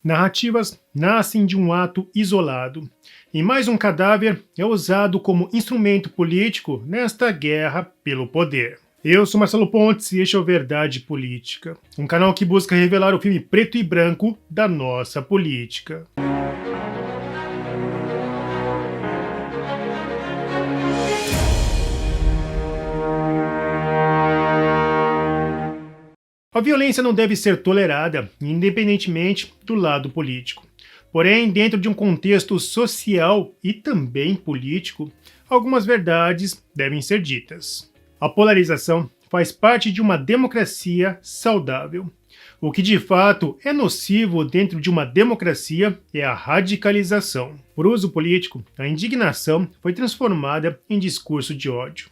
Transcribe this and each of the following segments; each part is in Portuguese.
Narrativas nascem de um ato isolado, e mais um cadáver é usado como instrumento político nesta guerra pelo poder. Eu sou Marcelo Pontes e este é o Verdade Política, um canal que busca revelar o filme preto e branco da nossa política. A violência não deve ser tolerada, independentemente do lado político. Porém, dentro de um contexto social e também político, algumas verdades devem ser ditas. A polarização faz parte de uma democracia saudável. O que de fato é nocivo dentro de uma democracia é a radicalização. Por uso político, a indignação foi transformada em discurso de ódio.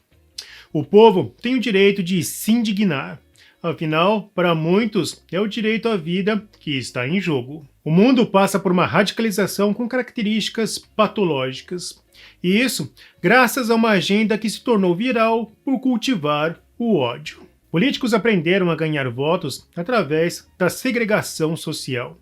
O povo tem o direito de se indignar. Afinal, para muitos, é o direito à vida que está em jogo. O mundo passa por uma radicalização com características patológicas. E isso graças a uma agenda que se tornou viral por cultivar o ódio. Políticos aprenderam a ganhar votos através da segregação social,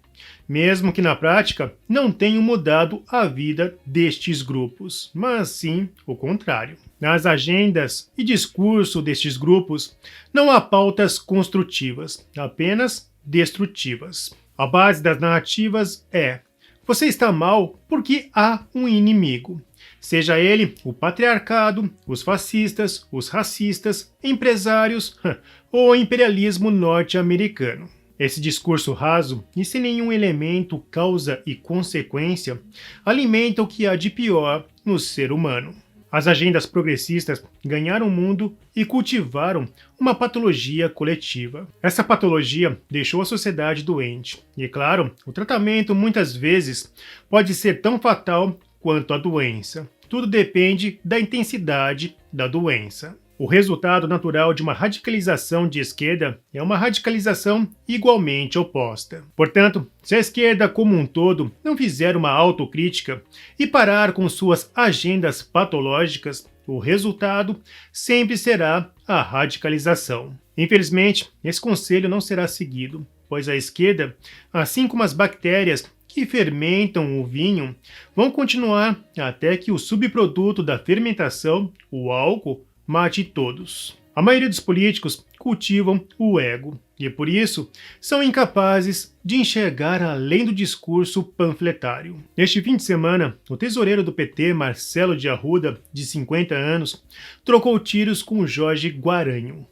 mesmo que na prática não tenham mudado a vida destes grupos, mas sim o contrário. Nas agendas e discurso destes grupos, não há pautas construtivas, apenas destrutivas. A base das narrativas é: você está mal porque há um inimigo. Seja ele o patriarcado, os fascistas, os racistas, empresários ou o imperialismo norte-americano. Esse discurso raso e sem nenhum elemento, causa e consequência alimenta o que há de pior no ser humano. As agendas progressistas ganharam o mundo e cultivaram uma patologia coletiva. Essa patologia deixou a sociedade doente. E, claro, o tratamento muitas vezes pode ser tão fatal quanto a doença. Tudo depende da intensidade da doença. O resultado natural de uma radicalização de esquerda é uma radicalização igualmente oposta. Portanto, se a esquerda como um todo não fizer uma autocrítica e parar com suas agendas patológicas, o resultado sempre será a radicalização. Infelizmente, esse conselho não será seguido, pois a esquerda, assim como as bactérias que fermentam o vinho, vão continuar até que o subproduto da fermentação, o álcool, mate todos. A maioria dos políticos cultivam o ego e, por isso, são incapazes de enxergar além do discurso panfletário. Neste fim de semana, o tesoureiro do PT, Marcelo de Arruda, de 50 anos, trocou tiros com Jorge Guaranho.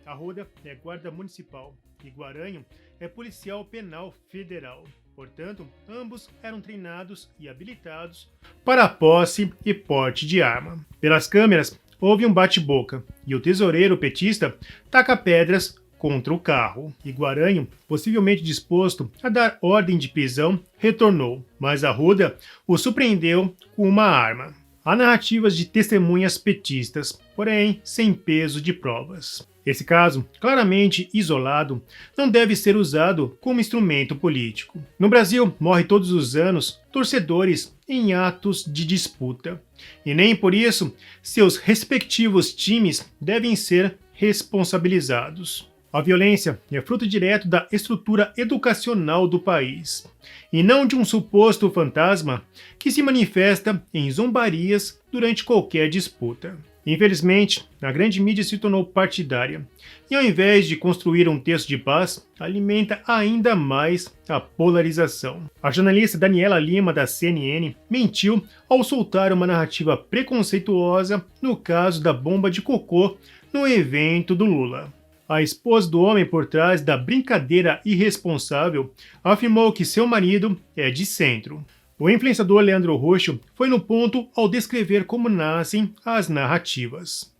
Arruda é guarda municipal e Guaranho é policial penal federal. Portanto, ambos eram treinados e habilitados para a posse e porte de arma. Pelas câmeras, houve um bate-boca e o tesoureiro petista taca pedras contra o carro. E Guaranho, possivelmente disposto a dar ordem de prisão, retornou, mas Arruda o surpreendeu com uma arma. Há narrativas de testemunhas petistas, porém sem peso de provas. Esse caso, claramente isolado, não deve ser usado como instrumento político. No Brasil, morrem todos os anos torcedores em atos de disputa. E nem por isso seus respectivos times devem ser responsabilizados. A violência é fruto direto da estrutura educacional do país, e não de um suposto fantasma que se manifesta em zombarias durante qualquer disputa. Infelizmente, a grande mídia se tornou partidária, e ao invés de construir um texto de paz, alimenta ainda mais a polarização. A jornalista Daniela Lima, da CNN, mentiu ao soltar uma narrativa preconceituosa no caso da bomba de cocô no evento do Lula. A esposa do homem por trás da brincadeira irresponsável afirmou que seu marido é de centro. O influenciador Leandro Roxo foi no ponto ao descrever como nascem as narrativas.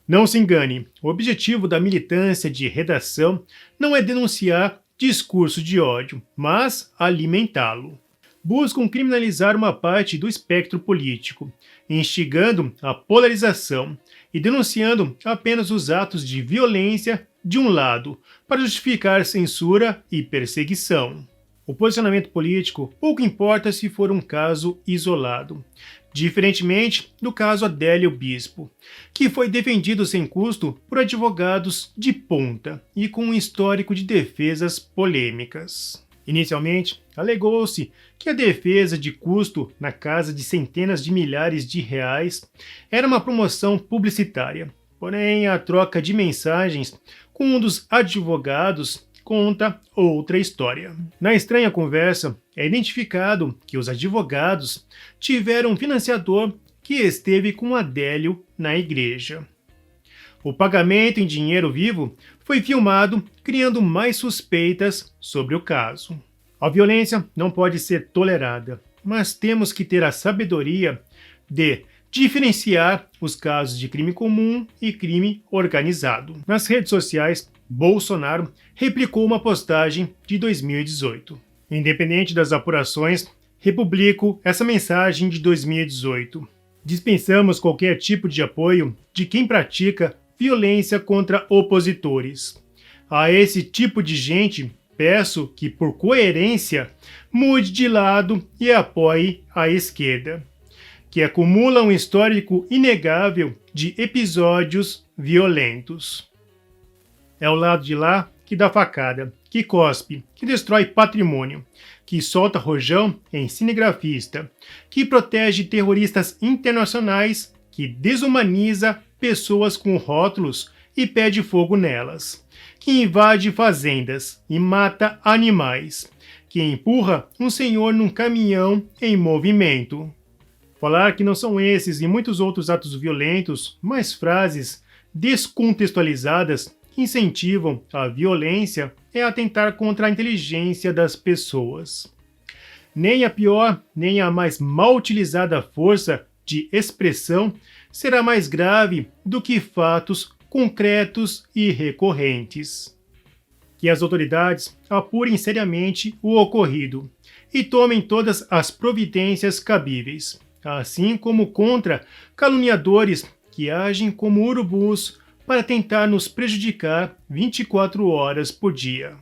Não se engane, o objetivo da militância de redação não é denunciar discurso de ódio, mas alimentá-lo. Buscam criminalizar uma parte do espectro político, instigando a polarização e denunciando apenas os atos de violência de um lado, para justificar censura e perseguição. O posicionamento político pouco importa se for um caso isolado, diferentemente do caso Adélio Bispo, que foi defendido sem custo por advogados de ponta e com um histórico de defesas polêmicas. Inicialmente, alegou-se que a defesa de custo na casa de centenas de milhares de reais era uma promoção publicitária. Porém, a troca de mensagens com um dos advogados conta outra história. Na estranha conversa, é identificado que os advogados tiveram um financiador que esteve com Adélio na igreja. O pagamento em dinheiro vivo foi filmado, criando mais suspeitas sobre o caso. A violência não pode ser tolerada, mas temos que ter a sabedoria de diferenciar os casos de crime comum e crime organizado. Nas redes sociais, Bolsonaro replicou uma postagem de 2018. Independente das apurações, republico essa mensagem de 2018. Dispensamos qualquer tipo de apoio de quem pratica violência contra opositores. A esse tipo de gente, peço que, por coerência, mude de lado e apoie a esquerda, que acumula um histórico inegável de episódios violentos. É o lado de lá que dá facada, que cospe, que destrói patrimônio, que solta rojão em cinegrafista, que protege terroristas internacionais, que desumaniza pessoas com rótulos e pede fogo nelas, que invade fazendas e mata animais, que empurra um senhor num caminhão em movimento. Falar que não são esses e muitos outros atos violentos, mas frases descontextualizadas que incentivam a violência é atentar contra a inteligência das pessoas. Nem a pior, nem a mais mal utilizada força de expressão será mais grave do que fatos concretos e recorrentes. Que as autoridades apurem seriamente o ocorrido e tomem todas as providências cabíveis, assim como contra caluniadores que agem como urubus para tentar nos prejudicar 24 horas por dia.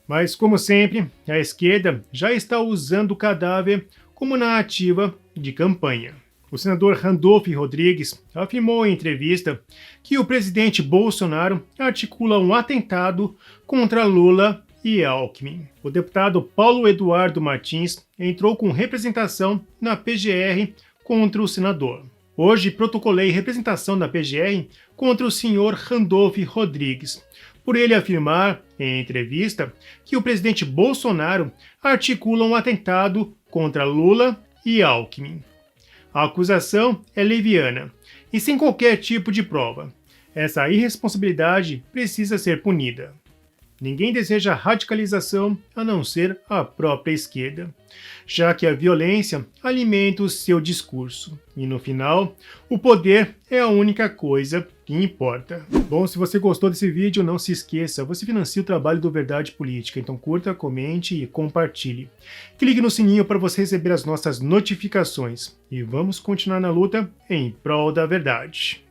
Mas, como sempre, a esquerda já está usando o cadáver como narrativa de campanha. O senador Randolph Rodrigues afirmou em entrevista que o presidente Bolsonaro articula um atentado contra Lula e Alckmin. O deputado Paulo Eduardo Martins entrou com representação na PGR contra o senador. Hoje protocolei representação na PGR contra o senhor Randolph Rodrigues, por ele afirmar, em entrevista, que o presidente Bolsonaro articula um atentado contra Lula e Alckmin. A acusação é leviana e sem qualquer tipo de prova. Essa irresponsabilidade precisa ser punida. Ninguém deseja radicalização a não ser a própria esquerda, já que a violência alimenta o seu discurso. E no final, o poder é a única coisa que importa. Bom, se você gostou desse vídeo, não se esqueça, você financia o trabalho do Verdade Política, então curta, comente e compartilhe. Clique no sininho para você receber as nossas notificações. E vamos continuar na luta em prol da verdade.